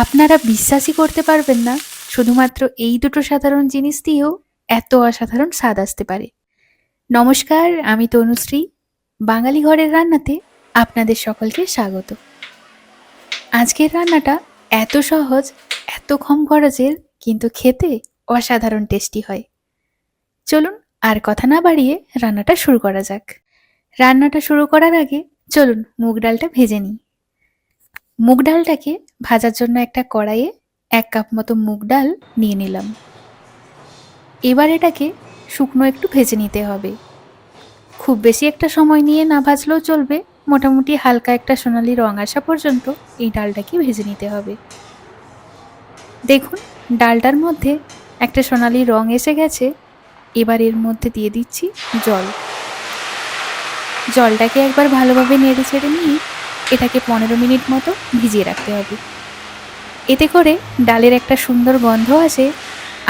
আপনারা বিশ্বাসই করতে পারবেন না, শুধুমাত্র এই দুটো সাধারণ জিনিস দিয়েও এত অসাধারণ স্বাদ আসতে পারে। নমস্কার, আমি তনুশ্রী। বাঙালি ঘরের রান্নাতে আপনাদের সকলকে স্বাগত। আজকের রান্নাটা এত সহজ, এত কম খরচের, কিন্তু খেতে অসাধারণ টেস্টি হয়। চলুন আর কথা না বাড়িয়ে রান্নাটা শুরু করা যাক। রান্নাটা শুরু করার আগে চলুন মুগ ডালটা ভেজে নিই। মুগ ডালটাকে ভাজার জন্য একটা কড়াইয়ে 1 কাপ মতো মুগ ডাল নিয়ে নিলাম। এবার এটাকে শুকনো একটু ভেজে নিতে হবে। খুব বেশি একটা সময় নিয়ে না ভাজলেও চলবে, মোটামুটি হালকা একটা সোনালি রং আসা পর্যন্ত এই ডালটাকে ভেজে নিতে হবে। দেখুন, ডালটার মধ্যে একটা সোনালি রং এসে গেছে। এবার এর মধ্যে দিয়ে দিচ্ছি জল। জলটাকে একবার ভালোভাবে নেড়ে ছেড়ে নিয়ে এটাকে 15 মিনিট মতো ভিজিয়ে রাখতে হবে। এতে করে ডালের একটা সুন্দর গন্ধ আসে,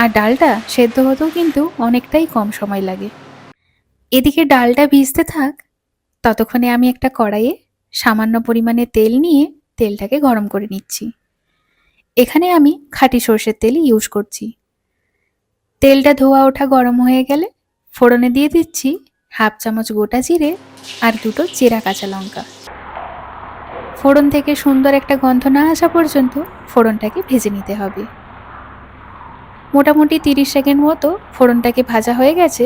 আর ডালটা সেদ্ধ হতেও কিন্তু অনেকটাই কম সময় লাগে। এদিকে ডালটা ভিজতে থাক, ততক্ষণে আমি একটা কড়াইয়ে সামান্য পরিমাণে তেল নিয়ে তেলটাকে গরম করে নিচ্ছি। এখানে আমি খাঁটি সর্ষের তেলই ইউজ করছি। তেলটা ধোয়া ওঠা গরম হয়ে গেলে ফোড়নে দিয়ে দিচ্ছি 1/2 চামচ গোটা জিরে আর 2টো চেরা কাঁচা লঙ্কা। ফোড়ন থেকে সুন্দর একটা গন্ধ না আসা পর্যন্ত ফোড়নটাকে ভেজে নিতে হবে। মোটামুটি 30 সেকেন্ড মতো ফোড়নটাকে ভাজা হয়ে গেছে।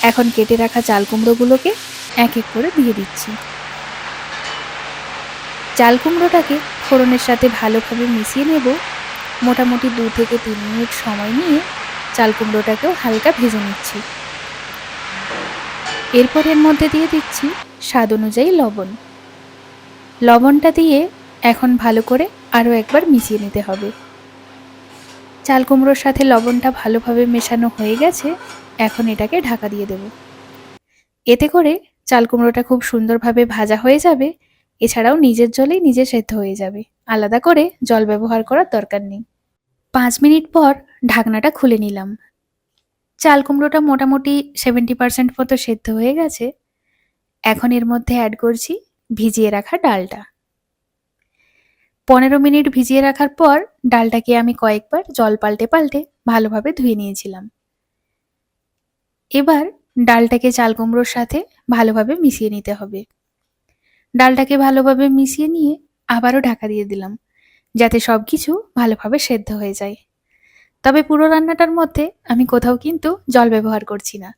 এখন কেটে রাখা চাল কুমড়োগুলোকে এক এক করে দিয়ে দিচ্ছি। চাল কুমড়োটাকে ফোড়নের সাথে ভালোভাবে মিশিয়ে নেব। মোটামুটি 2 থেকে 3 মিনিট সময় নিয়ে চাল কুমড়োটাকেও হালকা ভেজে নিচ্ছি। এরপর এর মধ্যে দিয়ে দিচ্ছি স্বাদ অনুযায়ী লবণ। লবণটা দিয়ে এখন ভালো করে আরও একবার মিশিয়ে নিতে হবে। চাল কুমড়োর সাথে লবণটা ভালোভাবে মেশানো হয়ে গেছে। এখন এটাকে ঢাকা দিয়ে দেব। এতে করে চাল কুমড়োটা খুব সুন্দরভাবে ভাজা হয়ে যাবে, এছাড়াও নিজের জলেই নিজে সেদ্ধ হয়ে যাবে। আলাদা করে জল ব্যবহার করার দরকার নেই। 5 মিনিট পর ঢাকনাটা খুলে নিলাম। চাল কুমড়োটা মোটামুটি 70% মতো সেদ্ধ হয়ে গেছে। এখন এর মধ্যে অ্যাড করছি ভিজিয়ে রাখা ডালটা। 15 মিনিট ভিজিয়ে রাখার পর ডালটাকে আমি কয়েকবার জল পাল্টে পাল্টে ভালোভাবে ধুয়ে নিয়েছিলাম। এবার ডালটাকে চাল কুমড়োর সাথে ভালোভাবে মিশিয়ে নিতে হবে। ডালটাকে ভালোভাবে মিশিয়ে নিয়ে আবারও ঢাকা দিয়ে দিলাম, যাতে সব কিছু ভালোভাবে সেদ্ধ হয়ে যায়। তবে পুরো রান্নাটার মধ্যে আমি কোথাও কিন্তু জল ব্যবহার করছি না।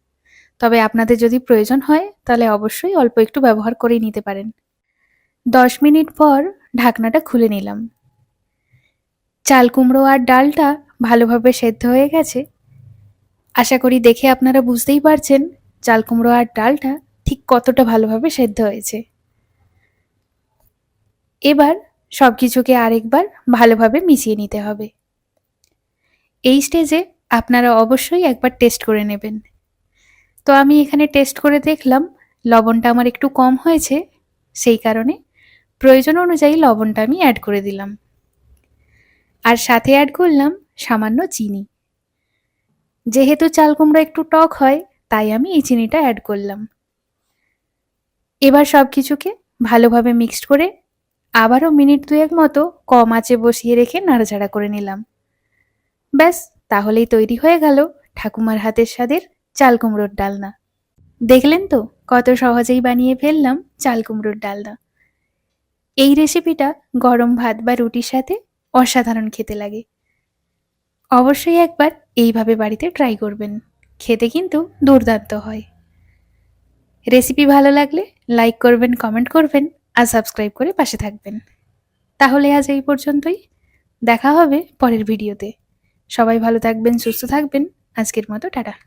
তবে আপনাদের যদি প্রয়োজন হয় তাহলে অবশ্যই অল্প একটু ব্যবহার করেই নিতে পারেন। 10 মিনিট পর ঢাকনাটা খুলে নিলাম। চাল কুমড়ো আর ডালটা ভালোভাবে সেদ্ধ হয়ে গেছে। আশা করি দেখে আপনারা বুঝতেই পারছেন চাল কুমড়ো আর ডালটা ঠিক কতটা ভালোভাবে সেদ্ধ হয়েছে। এবার সব কিছুকে আরেকবার ভালোভাবে মিশিয়ে নিতে হবে। এই স্টেজে আপনারা অবশ্যই একবার টেস্ট করে নেবেন। তো আমি এখানে টেস্ট করে দেখলাম লবণটা আমার একটু কম হয়েছে, সেই কারণে প্রয়োজন অনুযায়ী লবণটা আমি অ্যাড করে দিলাম। আর সাথে অ্যাড করলাম সামান্য চিনি। যেহেতু চাল কুমড়ো একটু টক হয়, তাই আমি এই চিনিটা অ্যাড করলাম। এবার সব কিছুকে ভালোভাবে মিক্সড করে আবারও মিনিট 2 মতো কম আঁচে বসিয়ে রেখে নাড়াচাড়া করে নিলাম। ব্যাস, তাহলেই তৈরি হয়ে গেল ঠাকুমার হাতের স্বাদের চাল কুমড়োর ডালনা। দেখলেন তো কত সহজেই বানিয়ে ফেললাম চাল কুমড়োর ডালনা। এই রেসিপিটা গরম ভাত বা রুটির সাথে অসাধারণ খেতে লাগে। অবশ্যই একবার এইভাবে বাড়িতে ট্রাই করবেন, খেতে কিন্তু দুর্দান্ত হয়। রেসিপি ভালো লাগলে লাইক করবেন, কমেন্ট করবেন আর সাবস্ক্রাইব করে পাশে থাকবেন। তাহলে আজ এই পর্যন্তই, দেখা হবে পরের ভিডিওতে। সবাই ভালো থাকবেন, সুস্থ থাকবেন। আজকের মতো টাটা।